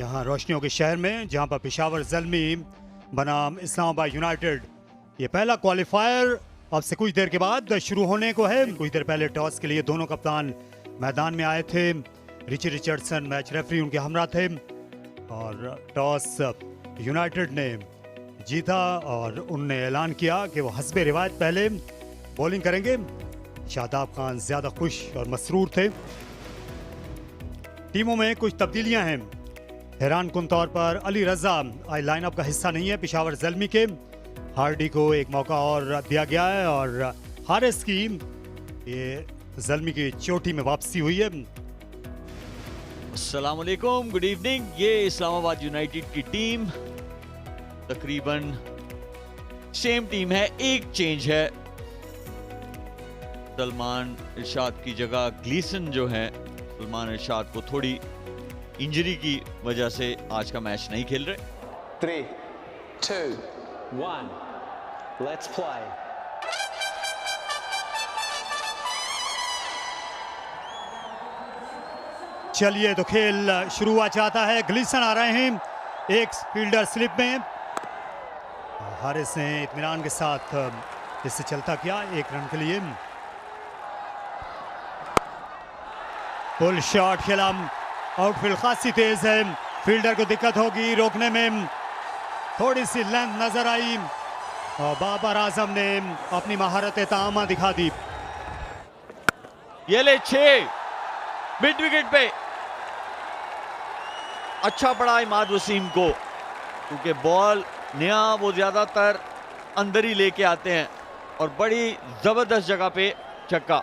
यहाँ रोशनियों के शहर में, जहाँ पर पेशावर ज़ल्मी बनाम इस्लामाबाद यूनाइटेड, ये पहला क्वालिफायर अब से कुछ देर के बाद शुरू होने को है। कुछ देर पहले टॉस के लिए दोनों कप्तान मैदान में आए थे। रिची रिचर्डसन मैच रेफरी उनके हमरा थे और टॉस यूनाइटेड ने जीता और उनने ऐलान किया कि वो हस्बे रिवायत पहले बॉलिंग करेंगे। शादाब खान ज़्यादा खुश और मसरूर थे। टीमों में कुछ तब्दीलियां हैं। हैरान कुन तौर पर अली रजा आज लाइनअप का हिस्सा नहीं है पेशावर ज़ल्मी के। हार्डी को एक मौका और दिया गया है और हारिस की ये ज़ल्मी की चोटी में वापसी हुई है। अस्सलाम वालेकुम, गुड इवनिंग। ये इस्लामाबाद यूनाइटेड की टीम तकरीबन सेम टीम है, एक चेंज है। सलमान इरशाद की जगह ग्लीसन जो है, सलमान इरशाद को थोड़ी इंजरी की वजह से आज का मैच नहीं खेल रहे। 3, 2, 1, let's play. चलिए तो खेल शुरू हुआ चाहता है। ग्लीसन आ रहे हैं एक फील्डर स्लिप में। हारिस ने इत्मीनान के साथ इससे चलता किया एक रन के लिए। पुल शॉट खेला, आउटफील्ड खासी तेज है, फील्डर को दिक्कत होगी रोकने में। थोड़ी सी लेंथ नजर आई और बाबर आजम ने अपनी महारत तामा दिखा दी। ये ले 6 मिड विकेट पे। अच्छा पड़ा इमाद वसीम को, क्योंकि बॉल नया वो ज्यादातर अंदर ही लेके आते हैं और बड़ी जबरदस्त जगह पे छक्का।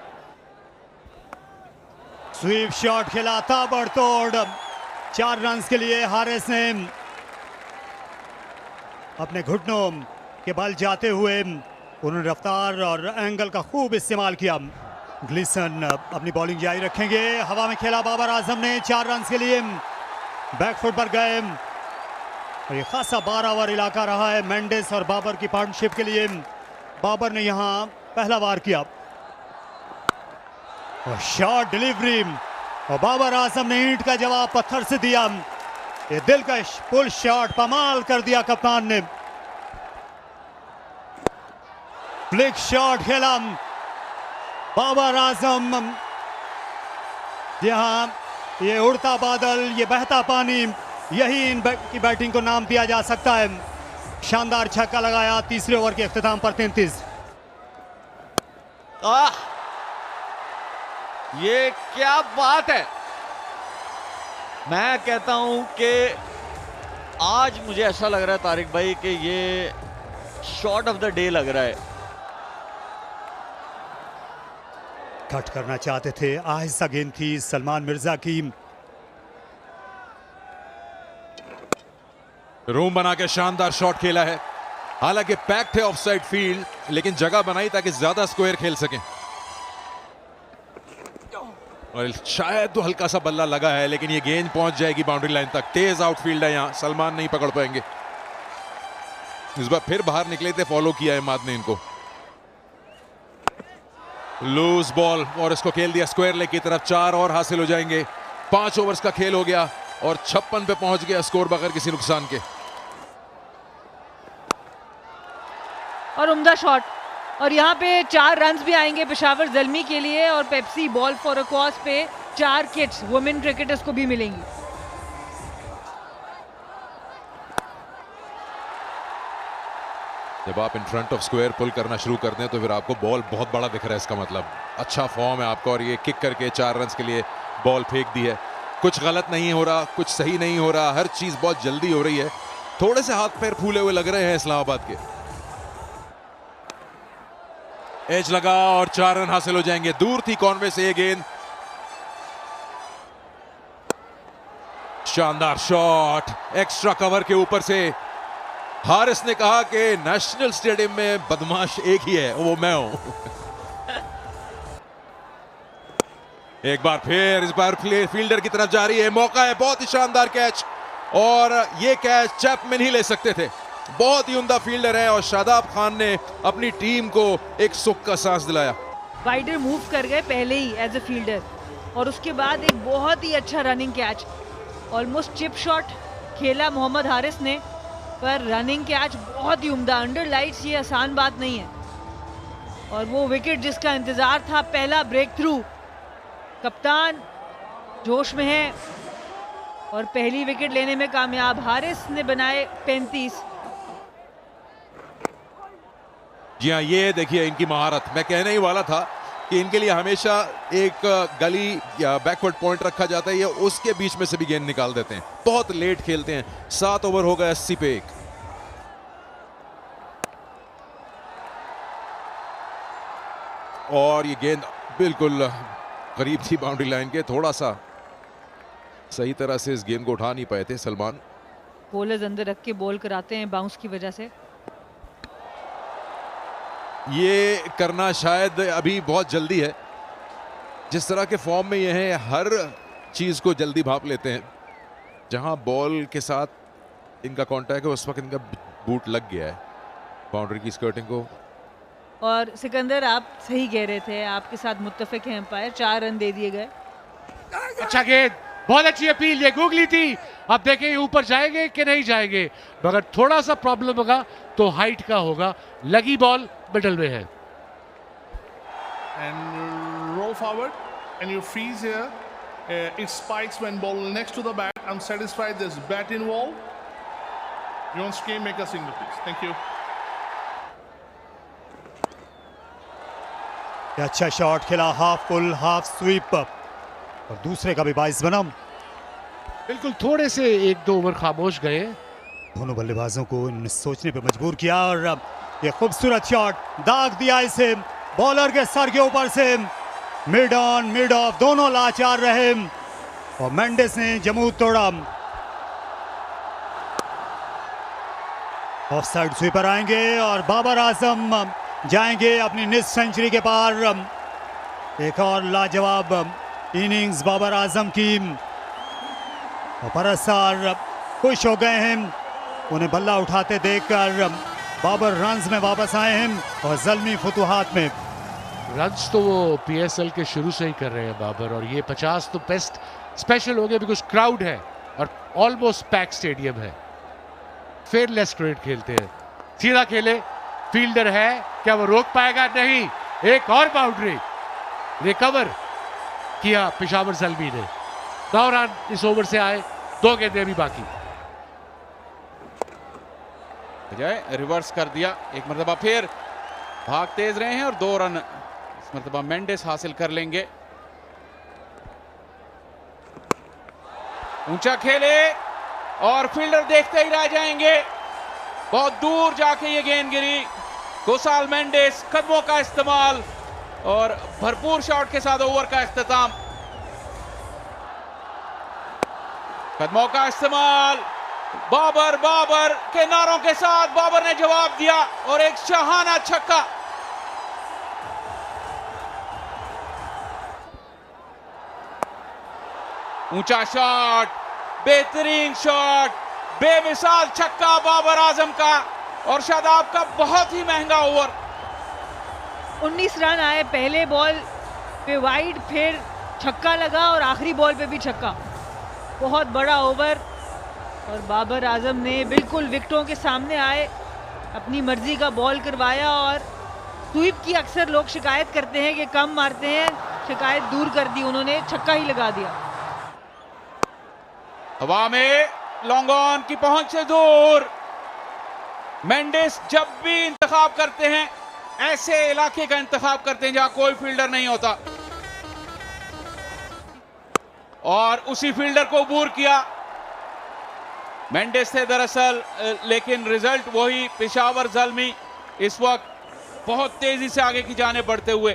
स्वीप शॉट खेला, ताबड़तोड़ 4 रन के लिए हारिस ने अपने घुटनों के बल जाते हुए उन्होंने रफ्तार और एंगल का खूब इस्तेमाल किया। ग्लीसन अपनी बॉलिंग जारी रखेंगे। हवा में खेला बाबर आजम ने 4 रन के लिए, बैकफुट पर गए और ये खासा 12 ओवर इलाका रहा है मेंडिस और बाबर की पार्टनरशिप के लिए। बाबर ने यहां पहला वार किया और शॉट डिलीवरी और बाबर आजम ने ईंट का जवाब पत्थर से दिया। ये दिलकश पुल शॉट कमाल कर दिया कप्तान ने। फ्लिक शॉट खेला बाबर आजम। यहां ये उड़ता बादल, ये बहता पानी, यही इन की बैटिंग को नाम दिया जा सकता है। शानदार छक्का लगाया तीसरे ओवर के अख्तिताम पर 33। ये क्या बात है। मैं कहता हूं कि आज मुझे ऐसा लग रहा है तारिक भाई कि ये शॉट ऑफ द डे लग रहा है। कट करना चाहते थे, आहिस्ता गेंद थी सलमान मिर्जा की। रूम बना के शानदार शॉट खेला है। हालांकि पैक्ड है ऑफसाइड फील्ड, लेकिन जगह बनाई ताकि ज्यादा स्क्वायर खेल सकें। और शायद तो हल्का सा बल्ला लगा है, लेकिन ये गेंद पहुंच जाएगी बाउंड्री लाइन तक। तेज आउटफील्ड है यहाँ, सलमान नहीं पकड़ पाएंगे। इस बार फिर बाहर निकले थे, फॉलो किया इमाद ने इनको। लूज बॉल और इसको खेल दिया स्क्वायर लेग की तरफ। 4 और हासिल हो जाएंगे। 5 ओवर्स का खेल हो गया और 56 पे पहुंच गया स्कोर बगैर किसी नुकसान के। और उम्दा शॉट, और यहाँ पे 4 रन्स भी आएंगे पेशावर ज़ल्मी के लिए और Pepsi ball for a cause पे 4 किट्स वुमेन क्रिकेटर्स को भी मिलेंगी। जब आप इन फ्रंट ऑफ स्क्वायर पुल करना शुरू कर दें तो फिर आपको बॉल बहुत बड़ा दिख रहा है। इसका मतलब अच्छा फॉर्म है आपका। और ये किक करके 4 रन के लिए बॉल फेंक दी है। कुछ गलत नहीं हो रहा, कुछ सही नहीं हो रहा, हर चीज बहुत जल्दी हो रही है। थोड़े से हाथ पैर फूले हुए लग रहे हैं इस्लामाबाद के। एज लगा और 4 रन हासिल हो जाएंगे। दूर थी कॉनवे से ये गेंद। शानदार शॉट एक्स्ट्रा कवर के ऊपर से। हारिस ने कहा कि नेशनल स्टेडियम में बदमाश एक ही है, वो मैं हूं। एक बार फिर, इस बार फील्डर की तरफ जा रही है। मौका है, बहुत ही शानदार कैच और ये कैच चैपमैन ही ले सकते थे। बहुत ही उम्दा फील्डर है और शादाब खान ने अपनी टीम को एक सुख का सांस दिलाया। वाइडर मूव कर गए पहले ही एज अ फील्डर और उसके बाद एक बहुत ही अच्छा running catch, almost chip shot खेला मोहम्मद हारिस ने, पर रनिंग कैच बहुत ही उम्दा। अंडर लाइट्स ये आसान बात नहीं है। और वो विकेट जिसका इंतजार था, पहला ब्रेक थ्रू। कप्तान जोश में है और पहली विकेट लेने में कामयाब। हारिस ने बनाए 35। जी हाँ, ये देखिए इनकी महारत। मैं कहने ही वाला था कि इनके लिए हमेशा एक गली या बैकवर्ड पॉइंट रखा जाता है, ये उसके बीच में से भी गेंद निकाल देते हैं। बहुत लेट खेलते हैं। 7 ओवर हो गए 80 पे 1। और ये गेंद बिल्कुल करीब थी बाउंड्री लाइन के, थोड़ा सा सही तरह से इस गेंद को उठा नहीं पाए थे सलमान। बॉलर्स अंदर रख के बॉल कराते हैं बाउंस की वजह से। ये करना शायद अभी बहुत जल्दी है। जिस तरह के फॉर्म में ये हैं, हर चीज को जल्दी भाप लेते हैं। जहां बॉल के साथ इनका कांटेक्ट है उस वक्त इनका बूट लग गया है बाउंड्री की स्कर्टिंग को। और सिकंदर, आप सही कह रहे थे, आपके साथ मुत्तफिक है एम्पायर। 4 रन दे दिए गए। अच्छा गेंद, बहुत अच्छी अपील, ये गूगली थी। अब देखें ये ऊपर जाएंगे कि नहीं जाएंगे, मगर थोड़ा सा प्रॉब्लम होगा तो हाइट का होगा। लगी बॉल मिडल में है। And roll forward and you freeze here. It spikes when ball next to the bat. I'm satisfied there's bat involved. Jonski, make a signal please. Thank you. ये अच्छा shot खेला, half full half SVEEP, और दूसरे का भी 22 बना। बिल्कुल थोड़े से 1-2 ओवर खामोश गए। दोनों बल्लेबाजों को इन्होंने सोचने पे मजबूर किया और ये खूबसूरत शॉट दाग दिया इसे बॉलर के सर के ऊपर से। मिड ऑन मिड ऑफ दोनों लाचार रहे और मेंडिस ने जमूद तोड़ा। ऑफ साइड स्वीपर आएंगे और बाबर आजम जाएंगे अपनी निस सेंचुरी के पार। एक और लाजवाब इनिंग्स बाबर आजम की। और परस्तार खुश हो गए हैं उन्हें बल्ला उठाते देखकर। बाबर रन्स में वापस आए हैं और ज़ल्मी फुतुहात में। रन्स तो वो पीएसएल के शुरू से ही कर रहे हैं बाबर, और ये 50 तो बेस्ट स्पेशल हो गया बिकॉज क्राउड है और ऑलमोस्ट पैक स्टेडियम है। फेयरलेस क्रिकेट खेलते हैं। सीधा खेले, फील्डर है, क्या वो रोक पाएगा? नहीं। एक और बाउंड्री रिकवर किया पेशावर ज़ल्मी ने। 9 रन इस ओवर से आए, 2 गेंदें अभी बाकी। बजाय रिवर्स कर दिया, एक मरतबा फिर भाग तेज रहे हैं और 2 रन इस मरतबा मेंडिस हासिल कर लेंगे। ऊंचा खेले और फील्डर देखते ही रह जाएंगे। बहुत दूर जाके ये गेंद गिरी। गोसाल मेंडिस, कदमों का इस्तेमाल और भरपूर शॉट के साथ ओवर का इख्तिताम। कदमों का इस्तेमाल, बाबर के नारों के साथ बाबर ने जवाब दिया और एक शाहाना छक्का। ऊंचा शॉट, बेहतरीन शॉट, बेमिसाल छक्का बाबर आजम का और शादाब का बहुत ही महंगा ओवर। 19 रन आए पहले बॉल पे वाइड, फिर छक्का लगा और आखिरी बॉल पे भी छक्का। बहुत बड़ा ओवर और बाबर आजम ने बिल्कुल विकेटों के सामने आए अपनी मर्जी का बॉल करवाया। और स्वीप की अक्सर लोग शिकायत करते हैं कि कम मारते हैं, शिकायत दूर कर दी उन्होंने, छक्का ही लगा दिया। हवा में लॉन्ग ऑन की पहुंच से दूर। मेंडिस जब भी इंतखाब करते हैं ऐसे इलाके का इंतखाब करते हैं जहां कोई फील्डर नहीं होता, और उसी फील्डर को अबूर किया। मेंडिस थे दरअसल, लेकिन रिजल्ट वही। पेशावर ज़ल्मी इस वक्त बहुत तेजी से आगे की जाने बढ़ते हुए।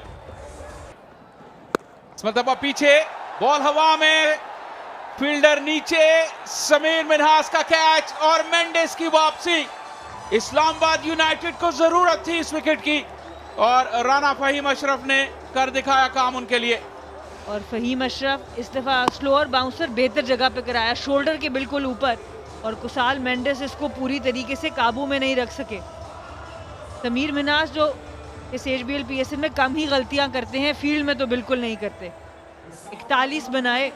इस मरतबा पीछे बॉल हवा में, फील्डर नीचे, समीर मिन्हास का कैच और मेंडिस की वापसी। इस्लामाबाद यूनाइटेड को जरूरत थी इस विकेट की और राना फहीम अशरफ ने कर दिखाया काम उनके लिए। और फहीम अशरफ इस दफा स्लोअर बाउंसर बेहतर जगह पे कराया, शोल्डर के बिल्कुल ऊपर, और कुसाल मेंडिस इसको पूरी तरीके से काबू में नहीं रख सके। समीर मिन्हास जो इस एचबीएल पीएसएल में कम ही गलतियां करते हैं, फील्ड में तो बिल्कुल नहीं करते। 41 बनाए।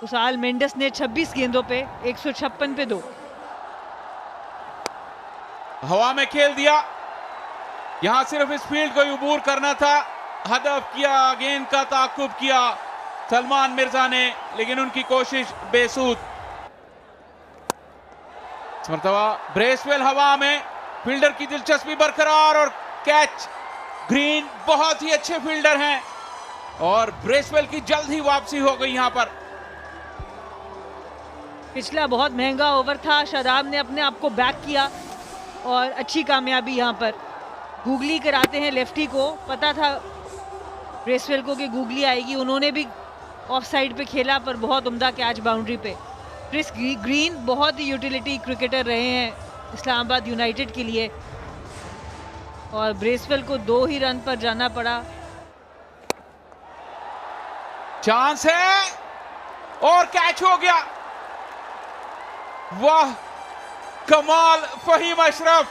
तो साल मेंडिस ने 26 गेंदों पे 156 पे 2। हवा में खेल दिया, यहां सिर्फ इस फील्ड को अबूर करना था। हदफ किया, गेंद का ताकुब किया सलमान मिर्जा ने, लेकिन उनकी कोशिश बेसूद। इस मर्तबा ब्रेसवेल हवा में, फील्डर की दिलचस्पी बरकरार और कैच। ग्रीन बहुत ही अच्छे फील्डर हैं और ब्रेसवेल की जल्द ही वापसी हो गई यहां पर। पिछला बहुत महंगा ओवर था, शादाब ने अपने आप को बैक किया और अच्छी कामयाबी यहाँ पर। गूगली कराते हैं लेफ्टी को, पता था ब्रेसवेल को कि गूगली आएगी, उन्होंने भी ऑफ साइड पे खेला पर बहुत उम्दा कैच बाउंड्री पे। क्रिस ग्रीन बहुत ही यूटिलिटी क्रिकेटर रहे हैं इस्लामाबाद यूनाइटेड के लिए और ब्रेसवेल को 2 ही रन पर जाना पड़ा। चांस है और कैच हो गया। वाह कमाल फहीम अशरफ,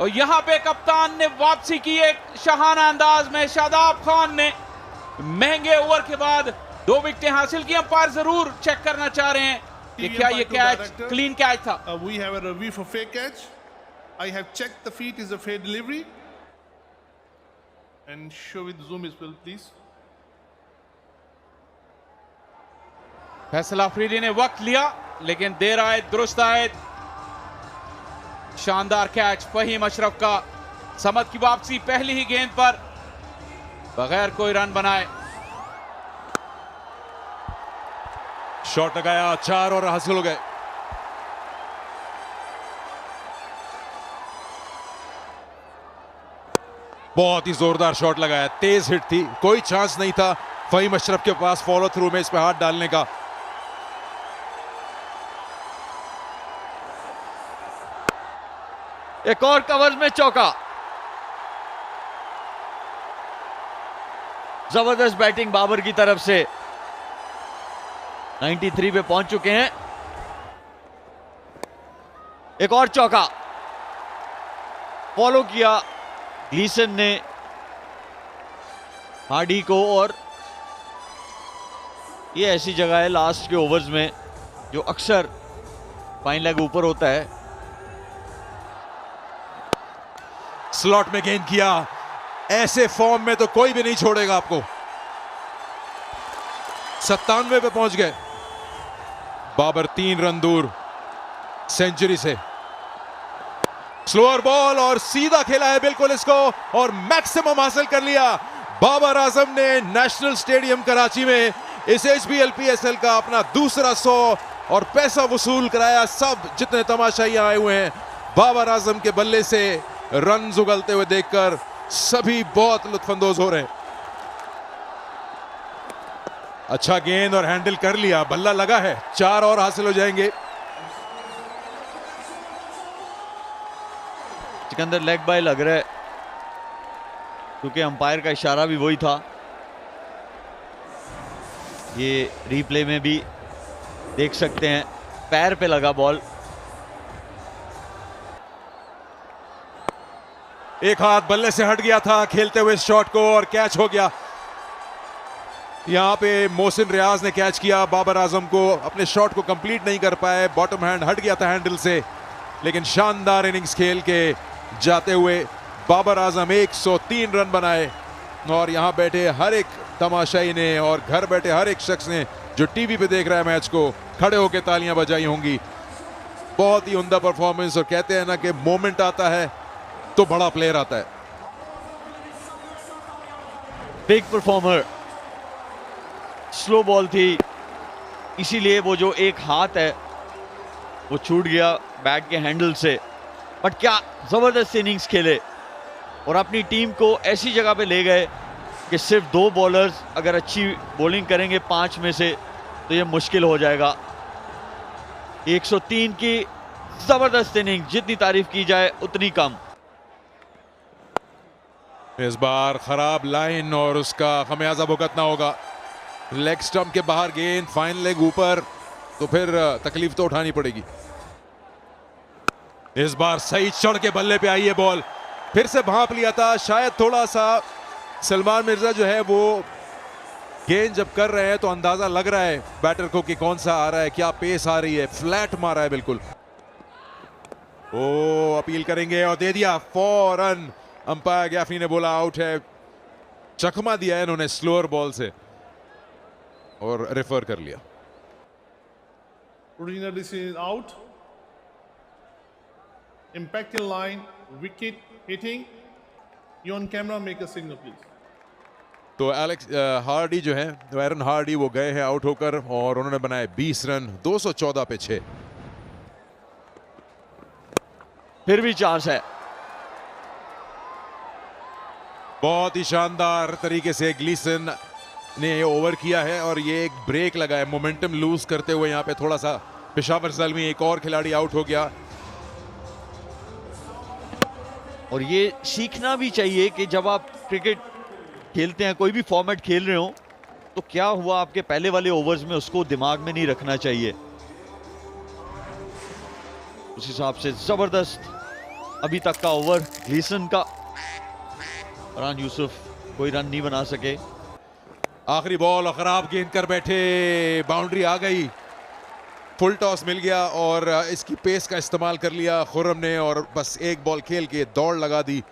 और यहां पे कप्तान ने वापसी की एक शाहाना अंदाज में। शादाब खान ने महंगे ओवर के बाद 2 विकेटें हासिल की। अंपायर जरूर चेक करना चाह रहे हैं कि क्या ये कैच क्लीन कैच था। We have a review for fair catch. I have checked the feet is a fair delivery. And show with zoom as well, please. Faisal Afridi ने वक्त लिया लेकिन देर आए दुरुस्त आए। शानदार कैच फहीम अशरफ का। समद की वापसी पहली ही गेंद पर बगैर कोई रन बनाए। शॉट लगाया, 4 और हासिल हो गए। बहुत ही जोरदार शॉट लगाया, तेज हिट थी, कोई चांस नहीं था फहीम अशरफ के पास फॉलो थ्रू में इस पे हाथ डालने का। एक और कवर्स में चौका। जबरदस्त बैटिंग बाबर की तरफ से। 93 पे पहुंच चुके हैं। एक और चौका फॉलो किया ग्लीसन ने हार्डी को, और ये ऐसी जगह है लास्ट के ओवर्स में जो अक्सर फाइन लेग ऊपर होता है। स्लॉट में गेंद किया, ऐसे फॉर्म में तो कोई भी नहीं छोड़ेगा आपको। 97 पे पहुंच गए बाबर, 3 रन दूर सेंचुरी से। स्लोअर बॉल और सीधा खेला है बिल्कुल इसको और मैक्सिमम हासिल कर लिया। बाबर आजम ने नेशनल स्टेडियम कराची में इस HBL PSL का अपना दूसरा 100 और पैसा वसूल कराया। सब जितने तमाशाई आए हुए हैं बाबर आजम के बल्ले से रन उगलते हुए देखकर सभी बहुत लुत्फानंदोज हो रहे हैं। अच्छा गेंद और हैंडल कर लिया, बल्ला लगा है, 4 और हासिल हो जाएंगे। सिकंदर लेग बाय लग रहा है क्योंकि अंपायर का इशारा भी वही था। ये रीप्ले में भी देख सकते हैं, पैर पे लगा बॉल। एक हाथ बल्ले से हट गया था खेलते हुए शॉट को और कैच हो गया। यहां पे मोहसिन रियाज ने कैच किया बाबर आजम को, अपने शॉट को कंप्लीट नहीं कर पाए, बॉटम हैंड हट गया था हैंडल से, लेकिन शानदार इनिंग्स खेल के जाते हुए बाबर आजम 103 रन बनाए। और यहां बैठे हर एक तमाशाई ने और घर बैठे हर एक शख्स ने जो टीवी पे देख रहा है मैच को, खड़े होकर तालियां बजाई होंगी। बहुत ही उम्दा परफॉर्मेंस, और कहते हैं ना कि मोमेंट आता है तो बड़ा प्लेयर आता है। Big performer. स्लो बॉल थी, इसीलिए वो जो एक हाथ है वो छूट गया बैट के हैंडल से। बट क्या जबरदस्त इनिंग्स खेले और अपनी टीम को ऐसी जगह पे ले गए कि सिर्फ 2 बॉलर्स अगर अच्छी बॉलिंग करेंगे 5 में से तो ये मुश्किल हो जाएगा। 103 की जबरदस्त इनिंग, जितनी तारीफ की जाए उतनी कम। इस बार खराब लाइन और उसका खमियाजा भुगतना होगा। लेग स्टंप के बाहर गेंद, फाइन लेग ऊपर, तो फिर तकलीफ तो उठानी पड़ेगी। इस बार सही चढ़ के बल्ले पे आई है बॉल, फिर से भांप लिया था। शायद थोड़ा सा सलमान मिर्जा जो है वो गेंद जब कर रहे हैं तो अंदाजा लग रहा है बैटर को कि कौन सा आ रहा है, क्या पेस आ रही है। फ्लैट मारा है बिल्कुल। ओ अपील करेंगे और दे दिया फौरन। अंपायर गैफनी ने बोला आउट है। चकमा दिया है इन्होंने स्लोअर बॉल से और रेफर कर लिया। Original decision out. Impact in line, wicket hitting. You on camera, make a signal, please. तो एलेक्स हार्डी जो है, एरन हार्डी, वो गए हैं आउट होकर और उन्होंने बनाए 20 रन 214 पे 6। फिर भी चांस है। बहुत ही शानदार तरीके से ग्लीसन ने ये ओवर किया है और ये एक ब्रेक लगा है मोमेंटम लूज करते हुए। यहाँ पे थोड़ा सा पेशावर ज़ल्मी एक और खिलाड़ी आउट हो गया। और ये सीखना भी चाहिए कि जब आप क्रिकेट खेलते हैं, कोई भी फॉर्मेट खेल रहे हो, तो क्या हुआ आपके पहले वाले ओवर्स में, उसको दिमाग में नहीं रखना चाहिए। उस हिसाब से जबरदस्त अभी तक का ओवर ग्लीसन का। फरहान यूसुफ कोई रन नहीं बना सके। आखिरी बॉल और खराब गेंद कर बैठे, बाउंड्री आ गई। फुल टॉस मिल गया और इसकी पेस का इस्तेमाल कर लिया खुर्रम ने और बस एक बॉल खेल के दौड़ लगा दी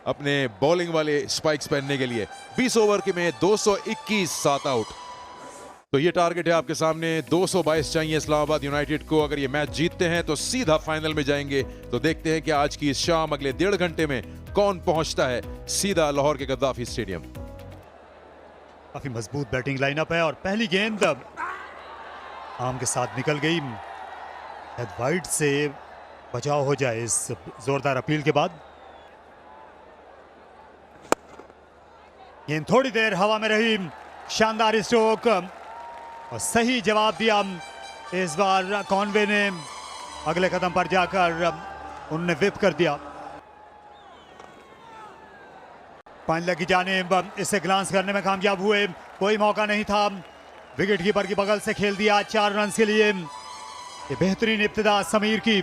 अपने बॉलिंग वाले स्पाइक्स पहनने के लिए। 20 ओवर के में 221, 7 आउट। तो ये टारगेट है आपके सामने। 222 चाहिए इस्लामाबाद यूनाइटेड को। अगर ये मैच जीतते हैं तो सीधा फाइनल में जाएंगे। तो देखते हैं कि आज की इस शाम अगले 1.5 घंटे में कौन पहुंचता है सीधा लाहौर के गद्दाफी स्टेडियम। काफी मजबूत बैटिंग लाइनअप है और पहली गेंद आम के साथ निकल गई। हेड वाइड से बचाव हो जाए इस जोरदार अपील के बाद। गेंद थोड़ी देर हवा में रही, शानदार स्ट्रोक और सही जवाब दिया इस बार कॉनवे ने। अगले कदम पर जाकर उन्होंने विप कर दिया। पांचला की जानिब इसे ग्लांस करने में कामयाब हुए, कोई मौका नहीं था। विकेट कीपर की बगल से खेल दिया 4 रन के लिए। ये बेहतरीन इब्तिदा समीर की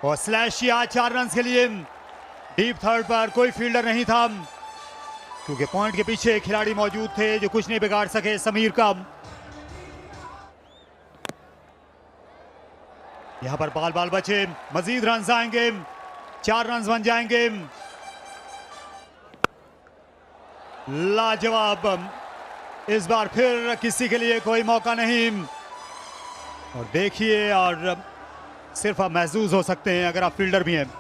और स्लैश किया 4 रन के लिए। डीप थर्ड पर कोई फील्डर नहीं था क्योंकि पॉइंट के पीछे खिलाड़ी मौजूद थे जो कुछ नहीं बिगाड़ सके समीर का। यहां पर बाल बाल बचे, मजीद रन आएंगे, 4 रन बन जाएंगे। लाजवाब, इस बार फिर किसी के लिए कोई मौका नहीं। और देखिए, और सिर्फ आप महसूस हो सकते हैं अगर आप फील्डर भी हैं।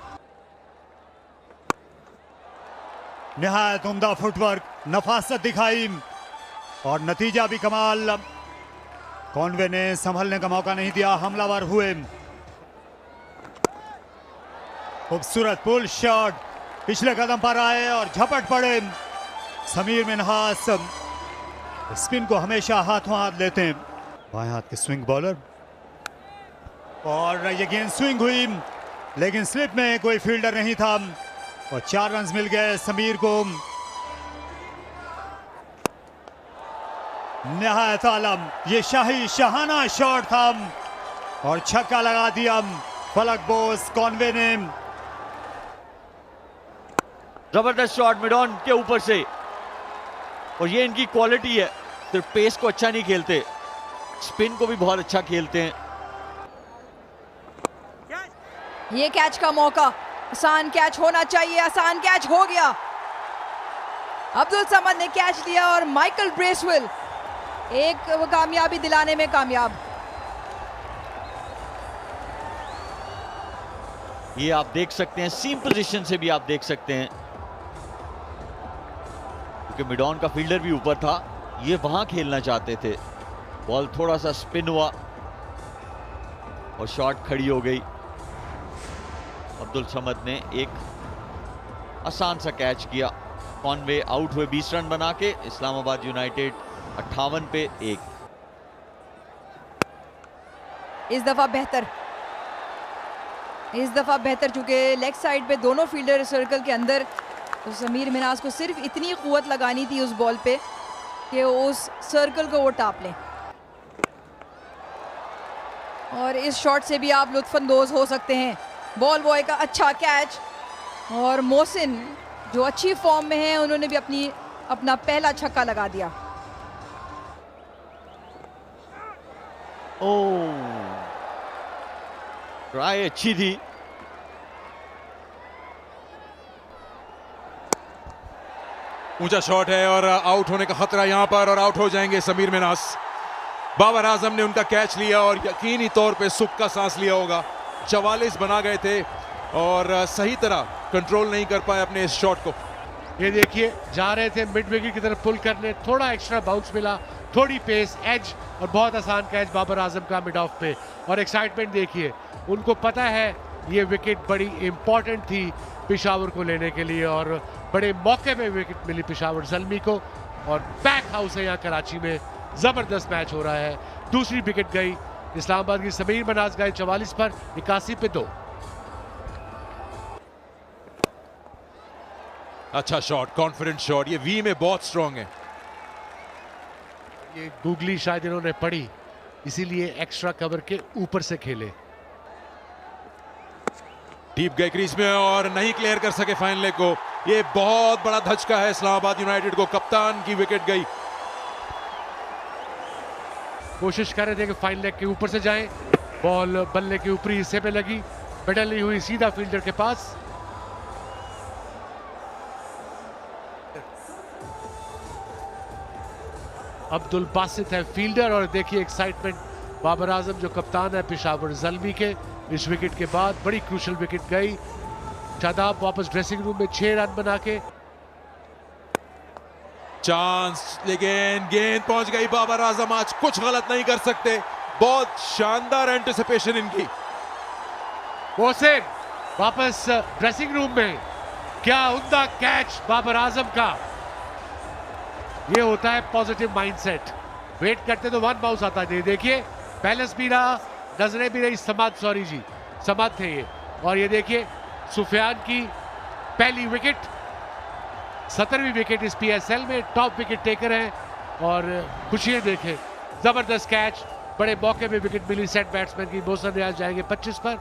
निहायत उम्दा फुटवर्क, नफासत दिखाई और नतीजा भी कमाल। कॉनवे ने संभलने का मौका नहीं दिया, हमलावर हुए। खूबसूरत पुल शॉट पिछले कदम पर आए और झपट पड़े। समीर मिन्हास स्पिन को हमेशा हाथों हाथ लेते हैं, बाएं हाथ के स्विंग बॉलर। और ये गेंद स्विंग हुई लेकिन स्लिप में कोई फील्डर नहीं था और 4 रन मिल गए समीर को। निहायत आलम, ये शाही शाहाना शॉट था और छक्का लगा दिया फलक बोस कॉनवे ने। जबरदस्त शॉट मिड ऑन के ऊपर से, और ये इनकी क्वालिटी है। सिर्फ पेस को अच्छा नहीं खेलते, स्पिन को भी बहुत अच्छा खेलते हैं। ये कैच का मौका, आसान कैच होना चाहिए, आसान कैच हो गया। अब्दुल समद ने कैच लिया और माइकल ब्रेसवेल एक कामयाबी दिलाने में कामयाब। ये आप देख सकते हैं, सीम पोजीशन से भी आप देख सकते हैं क्योंकि मिडॉन का फील्डर भी ऊपर था, ये वहां खेलना चाहते थे। बॉल थोड़ा सा स्पिन हुआ और शॉट खड़ी हो गई। अब्दुल समद ने एक आसान सा कैच किया। कॉनवे आउट हुए 20 रन बना के। इस्लामाबाद यूनाइटेड 58 पे 1। इस दफा बेहतर चूंकि लेग साइड पे दोनों फील्डर सर्कल के अंदर, तो समीर मिन्हास को सिर्फ इतनी कुव्वत लगानी थी उस बॉल पे कि उस सर्कल को वो टाप लें। और इस शॉट से भी आप लुत्फानंदोज हो सकते हैं। बॉल बॉय का अच्छा कैच और मोहसिन जो अच्छी फॉर्म में हैं, उन्होंने भी अपनी अपना पहला छक्का लगा दिया। ट्राई अच्छी थी। ऊंचा शॉट है और आउट होने का खतरा यहां पर, और आउट हो जाएंगे समीर मिन्हास। बाबर आजम ने उनका कैच लिया और यकीनी तौर पे सुख का सांस लिया होगा। 44 बना गए थे और सही तरह कंट्रोल नहीं कर पाए अपने इस शॉट को। ये देखिए जा रहे थे मिड विकेट की तरफ पुल करने, थोड़ा एक्स्ट्रा बाउंस मिला, थोड़ी पेस, एज, और बहुत आसान कैच बाबर आजम का मिड ऑफ पे। और एक्साइटमेंट देखिए, उनको पता है ये विकेट बड़ी इंपॉर्टेंट थी पेशावर को लेने के लिए, और बड़े मौके पे विकेट मिली पेशावर ज़ल्मी को। और बैक हाउस है यहाँ कराची में, जबरदस्त मैच हो रहा है। दूसरी विकेट गई इस्लामाबाद की, समीर मनाज गए 44 पर, 81 पे 2। अच्छा शॉट, कॉन्फिडेंट शॉट, ये वी में बहुत स्ट्रांग है। ये गूगली शायद इन्होंने पढ़ी, इसीलिए एक्स्ट्रा कवर के ऊपर से खेले। डीप गए क्रीज में और नहीं क्लियर कर सके फाइन लेग को। ये बहुत बड़ा धचका है इस्लामाबाद यूनाइटेड को, कप्तान की विकेट गई। कोशिश कर रहे थे कि फाइन लेग के ऊपर से जाएं, बॉल बल्ले के ऊपरी हिस्से पे लगी, पेडल नहीं हुई, सीधा फील्डर के पास। अब्दुल बासित है फील्डर, और देखिए एक्साइटमेंट बाबर आजम जो कप्तान है पेशावर ज़ल्मी के, इस विकेट के बाद बड़ी क्रूशल विकेट गई। शादाब वापस ड्रेसिंग रूम में 6 रन बना के। चांस, लेकिन गेंद पहुंच गई बाबर आजम, आज कुछ गलत नहीं कर सकते। बहुत शानदार एंटिसिपेशन इनकी। मोहसिन वापस ड्रेसिंग रूम में, क्या उम्दा कैच बाबर आजम का। ये होता है पॉजिटिव माइंडसेट, वेट करते तो 1 बाउंस आता है। देखिए बैलेंस भी रहा, नजरें भी रही, समाद थे ये। और ये देखिए सुफियान की पहली विकेट, 17वीं विकेट इस PSL में, टॉप विकेट टेकर हैं। और खुशियां देखें, जबरदस्त कैच, बड़े मौके में विकेट मिली सेट बैट्समैन की। मोहसिन रियाज जाएंगे 25 पर।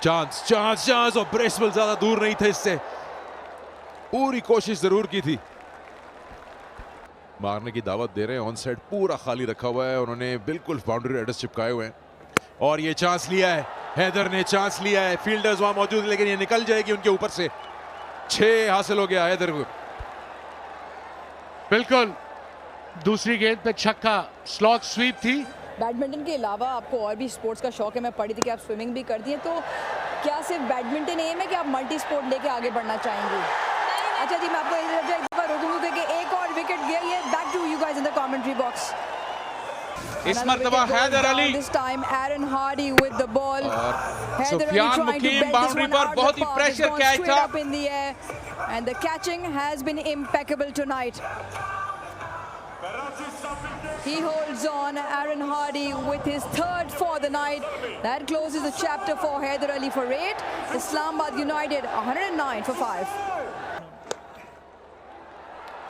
चांस और ब्रेसवेल ज्यादा दूर नहीं थे इससे, पूरी कोशिश जरूर की थी। मारने की दावत दे रहे हैं, ऑन साइड पूरा खाली रखा हुआ है, उन्होंने बिल्कुल बाउंड्री एड्रेस चिपकाए हुए हैं। और ये चांस लिया है, हैदर ने चांस लिया है, फील्डर्स वहां मौजूद, लेकिन ये निकल जाएगी उनके ऊपर से। 6 हासिल हो गया हैदर को। बिल्कुल दूसरी गेंद पे छक्का, स्लॉग स्वीप थी। बैडमिंटन के अलावा आपको और भी स्पोर्ट्स का शौक है, मैं पढ़ी थी कि आप स्विमिंग भी करती हैं, तो क्या सिर्फ बैडमिंटन एम है कि आप मल्टी स्पोर्ट लेके आगे बढ़ना चाहेंगी? अच्छा जी, मैं आपको एक बार रोकूंगी कि एक और विकेट गया है। Back to you guys in the commentary box. इस मरतबा Haider Ali, this time Aaron Hardie with the ball. Sufiyan Muqeem boundary पर, बहुत ही प्रेशर कैच था। In the air and the catching has been impeccable tonight. He holds on, Aaron Hardy with his 3rd for the night. That closes the chapter for Haider Ali for 8. Islamabad United 109 for 5.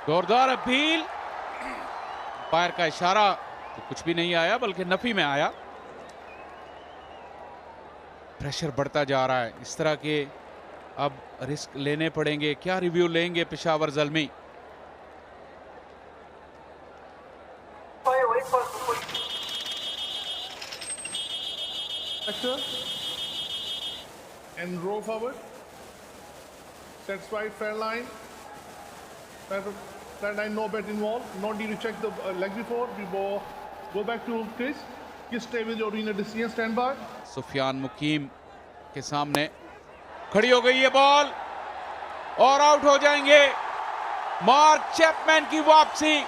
जोरदार appeal, umpire का इशारा तो कुछ भी नहीं आया, बल्कि नफी में आया। प्रेशर बढ़ता जा रहा है, इस तरह के अब रिस्क लेने पड़ेंगे। क्या रिव्यू लेंगे Peshawar Zalmi? And row forward. Sets right, fair line. Fair line, no bet involved. No need to check the leg before. We go back to Chris. Chris, stay with your arena decision. Stand by. Sufiyan मुकीम के सामने खड़ी हो गई है ball और out हो जाएंगे। Mark Chapman की वापसी,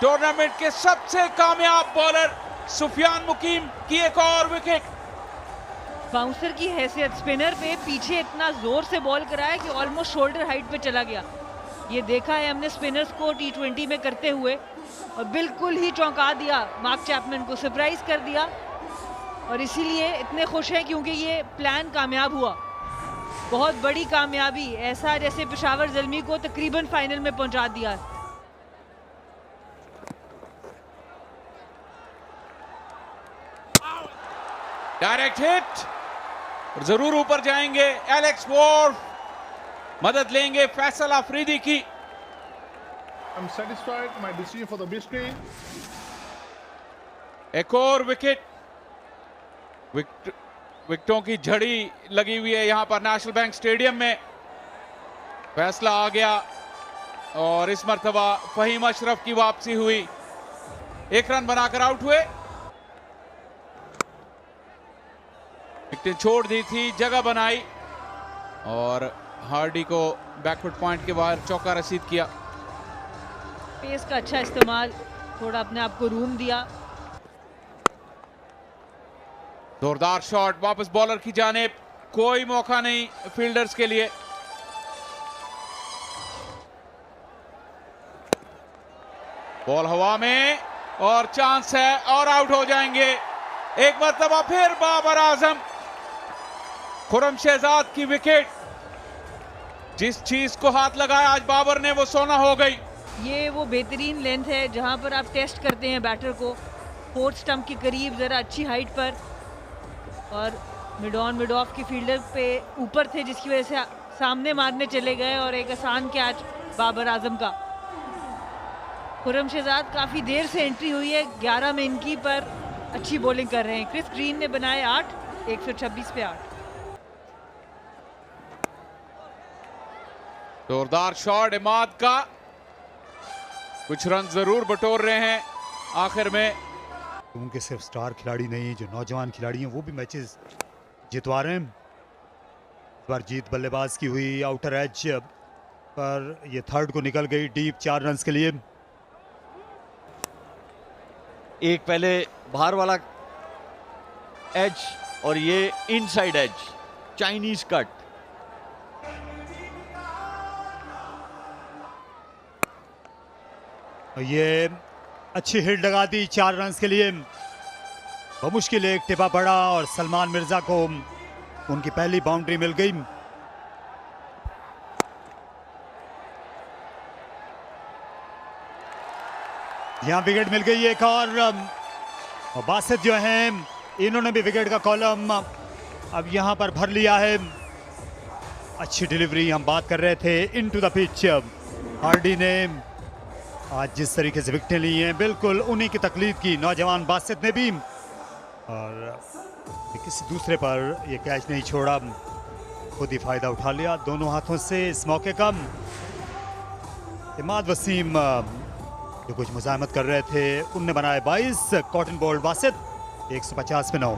टूर्नामेंट के सबसे कामयाब बॉलर सुफियान मुकीम की एक और विकेट। बाउंसर की हैसियत, स्पिनर पे पीछे इतना जोर से बॉल कराया कि ऑलमोस्ट शोल्डर हाइट पे चला गया। ये देखा है हमने स्पिनर्स को T20 में करते हुए, और बिल्कुल ही चौंका दिया मार्क चैपमैन को, सरप्राइज कर दिया। और इसीलिए इतने खुश हैं क्योंकि ये प्लान कामयाब हुआ, बहुत बड़ी कामयाबी, ऐसा जैसे पेशावर ज़ल्मी को तकरीबन फाइनल में पहुंचा दिया। डायरेक्ट हिट, जरूर ऊपर जाएंगे एलेक्स वॉर्फ। मदद लेंगे फैसल अफरीदी की। I'm satisfied. My decision for the big screen. एक और विकेट, विकेटों की झड़ी लगी हुई है यहां पर नेशनल बैंक स्टेडियम में। फैसला आ गया और इस मर्तबा फहीम अशरफ की वापसी हुई, 1 रन बनाकर आउट हुए। विकेट छोड़ दी थी, जगह बनाई और हार्डी को बैकफुट पॉइंट के बाहर चौका रसीद किया। पेस का अच्छा इस्तेमाल, थोड़ा अपने आप को रूम दिया। जोरदार शॉट वापस बॉलर की जानिब, कोई मौका नहीं फील्डर्स के लिए। बॉल हवा में और चांस है और आउट हो जाएंगे। एक मरतबा फिर बाबर आजम, खुरम शहजाद की विकेट। जिस चीज को हाथ लगाया आज बाबर ने वो सोना हो गई। ये वो बेहतरीन लेंथ है जहां पर आप टेस्ट करते हैं बैटर को, 4th स्टंप के करीब, ज़रा अच्छी हाइट पर, और मिड ऑन मिड ऑफ की फील्डर पे ऊपर थे जिसकी वजह से सामने मारने चले गए और एक आसान कैच बाबर आजम का। खुरम शहजाद काफ़ी देर से एंट्री हुई है 11 में इनकी, पर अच्छी बॉलिंग कर रहे हैं। क्रिस ग्रीन ने बनाए 8, 126 पे 8। जोरदार शॉट इमाद का, कुछ रन जरूर बटोर रहे हैं आखिर में। उनके सिर्फ स्टार खिलाड़ी नहीं, जो नौजवान खिलाड़ी हैं वो भी मैचेस जितवा रहे हैं। इस बार जीत बल्लेबाज की हुई आउटर एज पर, ये 3rd को निकल गई डीप 4 रन के लिए। एक पहले बाहर वाला एज और ये इनसाइड एज, चाइनीज कट। ये अच्छी हिट लगा दी 4 रन के लिए। बमुश्किल एक टिपा पड़ा और सलमान मिर्जा को उनकी पहली बाउंड्री मिल गई। यहां विकेट मिल गई एक और बासित जो हैं इन्होंने भी विकेट का कॉलम अब यहां पर भर लिया है। अच्छी डिलीवरी, हम बात कर रहे थे इनटू द पिच। हार्डी ने आज जिस तरीके से विकेटें ली हैं बिल्कुल उन्हीं की तकलीद की नौजवान बासित ने भी, और किसी दूसरे पर ये कैच नहीं छोड़ा, खुद ही फायदा उठा लिया दोनों हाथों से इस मौके का। इमाद वसीम जो कुछ मुजाहमत कर रहे थे उनने बनाए 22, कॉटन बोल्ड बासित 150 पे 9।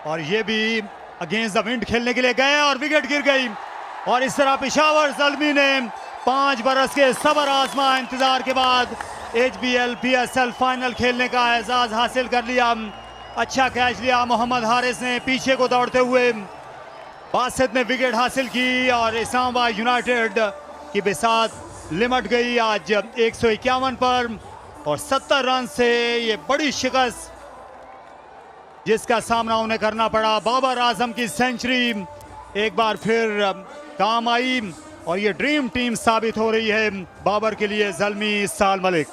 और ये भी अगेंस्ट द विंड खेलने के लिए गए और विकेट गिर गई। और इस तरह पेशावर ज़ल्मी ने 5 बरस के सबर आजमा इंतजार के बाद HBL PSL फाइनल खेलने का एजाज हासिल कर लिया। अच्छा कैच लिया मोहम्मद हारिस ने पीछे को दौड़ते हुए, बासित ने विकेट हासिल की और इस्लामाबाद यूनाइटेड की बिसात लिमट गई आज 151 पर और 70 रन से ये बड़ी शिकस्त जिसका सामना उन्हें करना पड़ा। बाबर आजम की सेंचुरी एक बार फिर काम आई और ये ड्रीम टीम साबित हो रही है बाबर के लिए। ज़ल्मी, इस्साल मलिक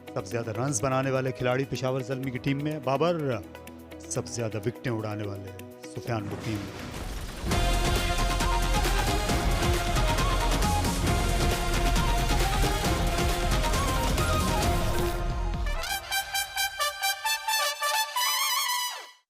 सबसे ज्यादा रन्स बनाने वाले खिलाड़ी पेशावर ज़ल्मी की टीम में, बाबर सबसे ज्यादा विकेटें उड़ाने वाले सुफियान मुकीम।